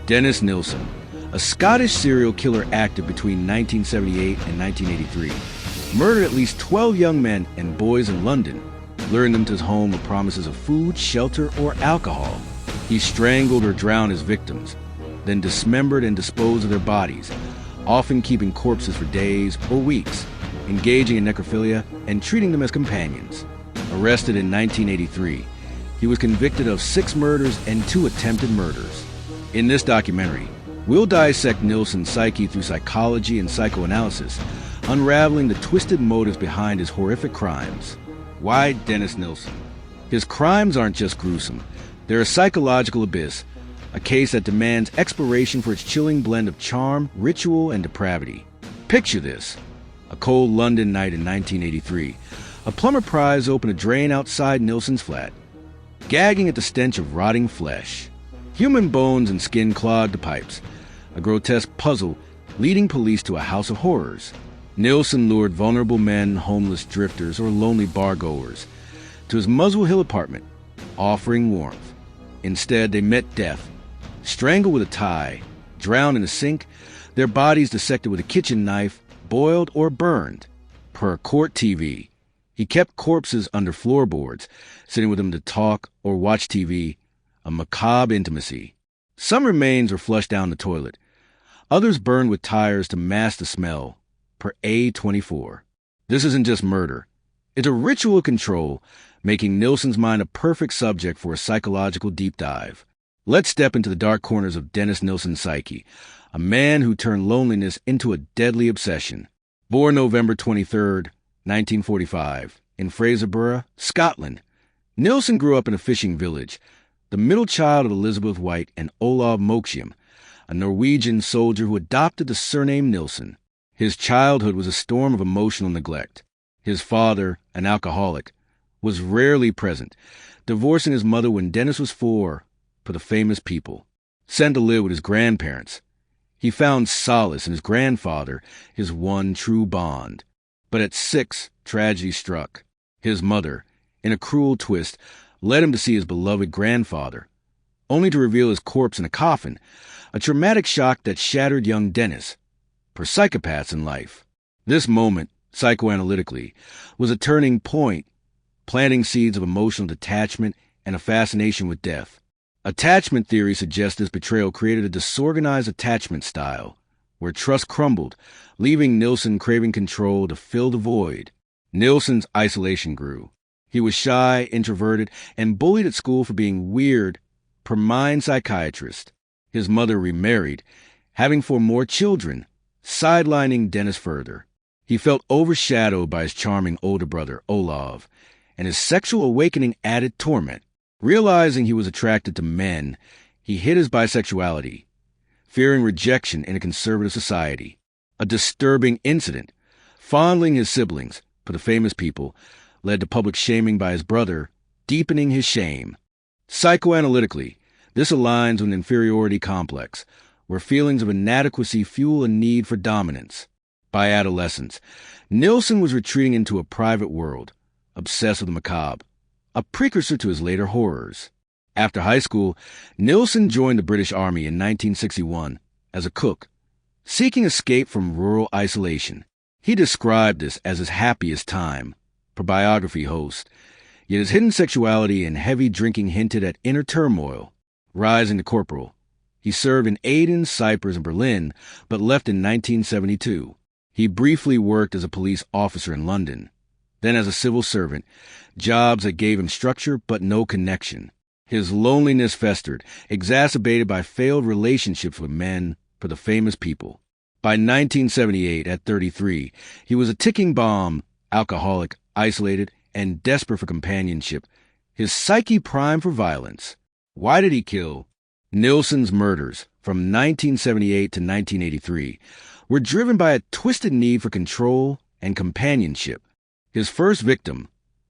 Dennis Nilsen, a Scottish serial killer active between 1978 and 1983, murdered at least 12 young men and boys in London, luring them to his home with promises of food, shelter, or alcohol. He strangled or drowned his victims, then dismembered and disposed of their bodies, often keeping corpses for days or weeks, engaging in necrophilia and treating them as companions. Arrested in 1983, he was convicted of 6 murders and 2 attempted murders. In this documentary, we'll dissect Nilsen's psyche through psychology and psychoanalysis, unraveling the twisted motives behind his horrific crimes. Why Dennis Nilsen? His crimes aren't just gruesome. They're a psychological abyss, a case that demands exploration for its chilling blend of charm, ritual, and depravity. Picture this. A cold London night in 1983. A plumber pries open a drain outside Nilsen's flat, gagging at the stench of rotting flesh. Human bones and skin clog the pipes, a grotesque puzzle leading police to a house of horrors. Nilsen lured vulnerable men, homeless drifters, or lonely bar-goers to his Muswell Hill apartment, offering warmth. Instead, they met death, strangled with a tie, drowned in a sink, their bodies dissected with a kitchen knife, boiled or burned. Per court TV, he kept corpses under floorboards, sitting with them to talk or watch TV, a macabre intimacy. Some remains were flushed down the toilet. Others burned with tires to mask the smell, per A24. This isn't just murder. It's a ritual of control, making Nilsen's mind a perfect subject for a psychological deep dive. Let's step into the dark corners of Dennis Nilsen's psyche, a man who turned loneliness into a deadly obsession. Born November 23, 1945, in Fraserburgh, Scotland, Nilsen grew up in a fishing village, the middle child of Elizabeth White and Olav Mokshiam, a Norwegian soldier who adopted the surname Nilsen. His childhood was a storm of emotional neglect. His father, an alcoholic, was rarely present, divorcing his mother when Dennis was 4, for the famous people. Sent to live with his grandparents, he found solace in his grandfather, his one true bond. But at 6, tragedy struck. His mother, in a cruel twist, led him to see his beloved grandfather, only to reveal his corpse in a coffin, a traumatic shock that shattered young Dennis. For psychopaths in life, this moment, psychoanalytically, was a turning point, planting seeds of emotional detachment and a fascination with death. Attachment theory suggests this betrayal created a disorganized attachment style, where trust crumbled, leaving Nilsen craving control to fill the void. Nilsen's isolation grew. He was shy, introverted, and bullied at school for being weird, per mind psychiatrist. His mother remarried, having 4 more children, sidelining Dennis further. He felt overshadowed by his charming older brother, Olav, and his sexual awakening added torment. Realizing he was attracted to men, he hid his bisexuality, fearing rejection in a conservative society. A disturbing incident, fondling his siblings, for the famous people, led to public shaming by his brother, deepening his shame. Psychoanalytically, this aligns with an inferiority complex, where feelings of inadequacy fuel a need for dominance. By adolescence, Nilsen was retreating into a private world, obsessed with the macabre, a precursor to his later horrors. After high school, Nilsen joined the British Army in 1961 as a cook, seeking escape from rural isolation. He described this as his happiest time, per biography host, yet his hidden sexuality and heavy drinking hinted at inner turmoil. Rising to corporal, he served in Aden, Cyprus, and Berlin, but left in 1972. He briefly worked as a police officer in London, then as a civil servant, jobs that gave him structure but no connection. His loneliness festered, exacerbated by failed relationships with men, for the famous people. By 1978, at 33, he was a ticking bomb, alcoholic, isolated, and desperate for companionship, his psyche primed for violence. Why did he kill? Nilsen's murders, from 1978 to 1983, were driven by a twisted need for control and companionship. His first victim,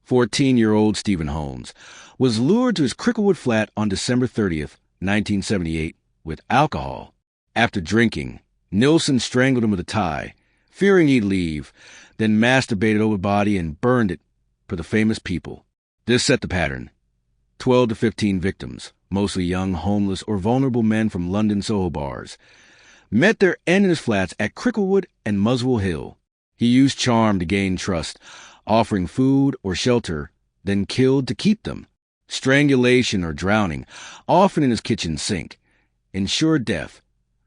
14-year-old Stephen Holmes, was lured to his Cricklewood flat on December 30th, 1978, with alcohol. After drinking, Nilsen strangled him with a tie, fearing he'd leave, then masturbated over the body and burned it for the famous people. This set the pattern. 12 to 15 victims, mostly young, homeless, or vulnerable men from London Soho bars, met their end in his flats at Cricklewood and Muswell Hill. He used charm to gain trust, offering food or shelter, then killed to keep them. Strangulation or drowning, often in his kitchen sink. Ensured death,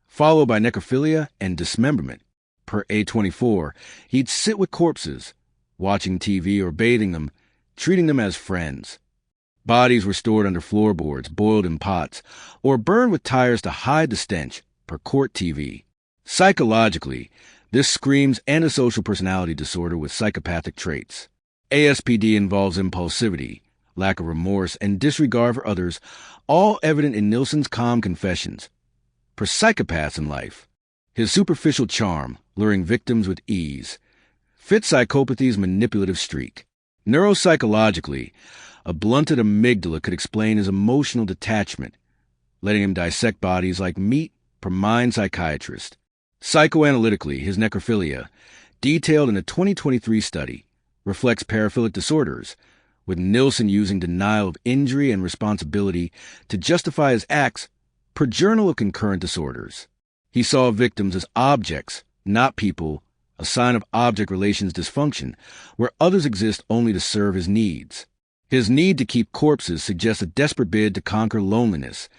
followed by necrophilia and dismemberment. Per A24, he'd sit with corpses, watching TV or bathing them, treating them as friends. Bodies were stored under floorboards, boiled in pots, or burned with tires to hide the stench, per court TV. Psychologically, this screams antisocial personality disorder with psychopathic traits. ASPD involves impulsivity, lack of remorse, and disregard for others, all evident in Nilsen's calm confessions. Per psychopaths in life, his superficial charm, luring victims with ease, fits psychopathy's manipulative streak. Neuropsychologically, a blunted amygdala could explain his emotional detachment, letting him dissect bodies like meat per mind psychiatrist. Psychoanalytically, his necrophilia, detailed in a 2023 study, reflects paraphilic disorders, with Nilsen using denial of injury and responsibility to justify his acts per Journal of Concurrent Disorders. He saw victims as objects, not people, a sign of object relations dysfunction, where others exist only to serve his needs. His need to keep corpses suggests a desperate bid to conquer loneliness,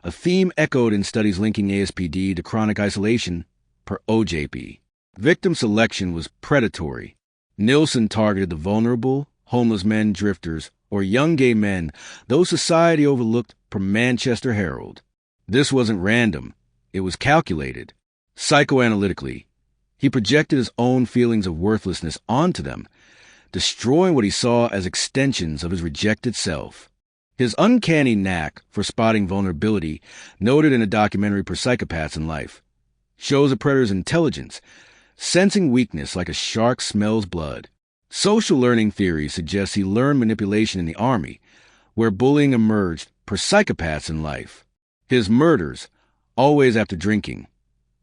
a theme echoed in studies linking ASPD to chronic isolation per OJP. Victim selection was predatory. Nilsen targeted the vulnerable, homeless men, drifters, or young gay men, those society overlooked per Manchester Herald. This wasn't random. It was calculated. Psychoanalytically, he projected his own feelings of worthlessness onto them, destroying what he saw as extensions of his rejected self. His uncanny knack for spotting vulnerability, noted in a documentary per Psychopaths in Life, shows a predator's intelligence, sensing weakness like a shark smells blood. Social learning theory suggests he learned manipulation in the army, where bullying emerged per Psychopaths in Life. His murders, always after drinking,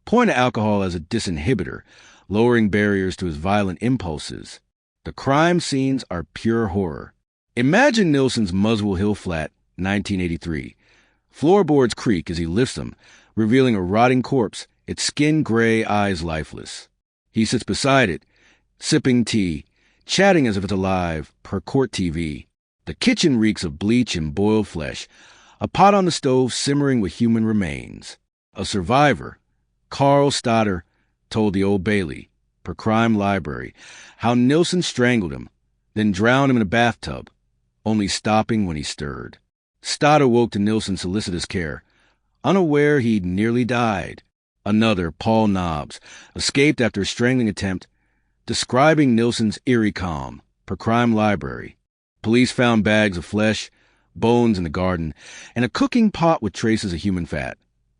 point to alcohol as a disinhibitor, lowering barriers to his violent impulses. The crime scenes are pure horror. Imagine Nilsen's Muswell Hill flat, 1983. Floorboards creak as he lifts them, revealing a rotting corpse, its skin gray, eyes lifeless. He sits beside it, sipping tea, chatting as if it's alive, per court TV. The kitchen reeks of bleach and boiled flesh, a pot on the stove simmering with human remains. A survivor, Carl Stoddard, told the Old Bailey, per Crime Library, how Nilsen strangled him, then drowned him in a bathtub, only stopping when he stirred. Stoddard woke to Nilsen's solicitous care, unaware he'd nearly died. Another, Paul Nobbs, escaped after a strangling attempt, describing Nilsen's eerie calm, per Crime Library. Police found bags of flesh, bones in the garden, and a cooking pot with traces of human fat,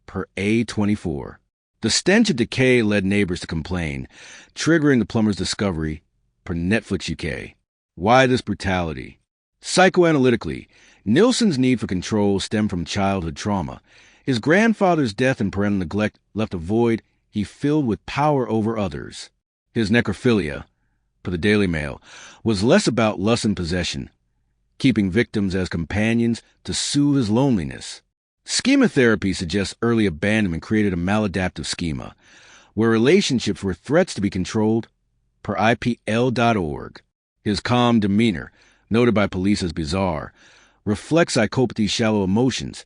per A24. The stench of decay led neighbors to complain, triggering the plumber's discovery, per Netflix UK. Why this brutality? Psychoanalytically, Nilsen's need for control stemmed from childhood trauma. His grandfather's death and parental neglect left a void he filled with power over others. His necrophilia, per the Daily Mail, was less about lust and possession, keeping victims as companions to soothe his loneliness. Schema therapy suggests early abandonment created a maladaptive schema, where relationships were threats to be controlled, per IPL.org. His calm demeanor, noted by police as bizarre, reflects psychopathy's shallow emotions.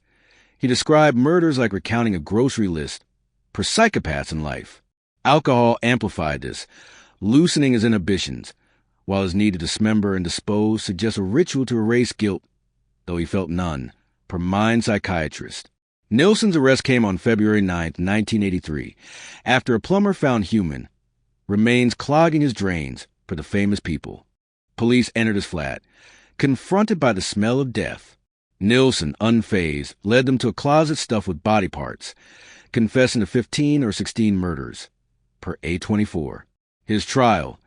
He described murders like recounting a grocery list, per Psychopaths in Life. Alcohol amplified this, loosening his inhibitions, while his need to dismember and dispose suggests a ritual to erase guilt, though he felt none, per Mind Psychiatrist. Nilsen's arrest came on February 9, 1983, after a plumber found human remains clogging his drains, per The Famous People. Police entered his flat, confronted by the smell of death. Nilsen, unfazed, led them to a closet stuffed with body parts, confessing to 15 or 16 murders, per A24. His trial,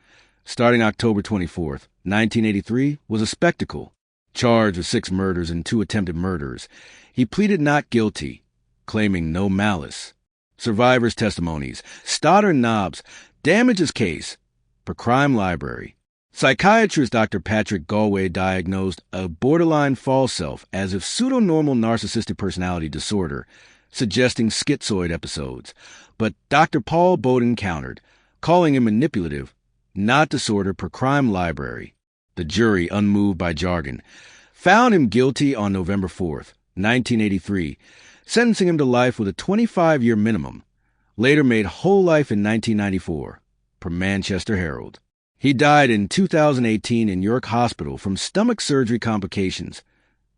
starting October 24, 1983, was a spectacle. Charged with 6 murders and 2 attempted murders, he pleaded not guilty, claiming no malice. Survivors' testimonies, Stoddard and Nobbs, damage his case, per Crime Library. Psychiatrist Dr. Patrick Galway diagnosed a borderline false self as if pseudo-normal narcissistic personality disorder, suggesting schizoid episodes. But Dr. Paul Bowden countered, calling him manipulative, not disorder per crime library. The jury, unmoved by jargon, found him guilty on November 4th, 1983, sentencing him to life with a 25-year minimum, later made whole life in 1994, per Manchester Herald. He died in 2018 in York Hospital from stomach surgery complications,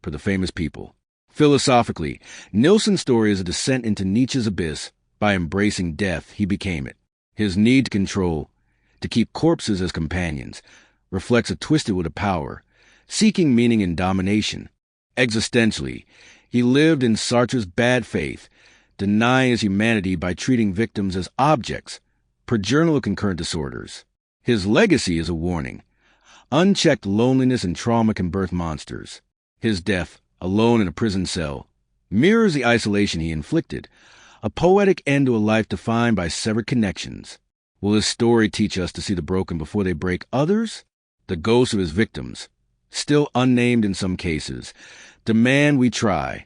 per the famous People. Philosophically, Nilsen's story is a descent into Nietzsche's abyss. By embracing death, he became it. His need to control, to keep corpses as companions, reflects a twisted will to power, seeking meaning in domination. Existentially, he lived in Sartre's bad faith, denying his humanity by treating victims as objects, per Journal of Concurrent Disorders. His legacy is a warning. Unchecked loneliness and trauma can birth monsters. His death, alone in a prison cell, mirrors the isolation he inflicted, a poetic end to a life defined by severed connections. Will his story teach us to see the broken before they break others? The ghosts of his victims, still unnamed in some cases, demand we try.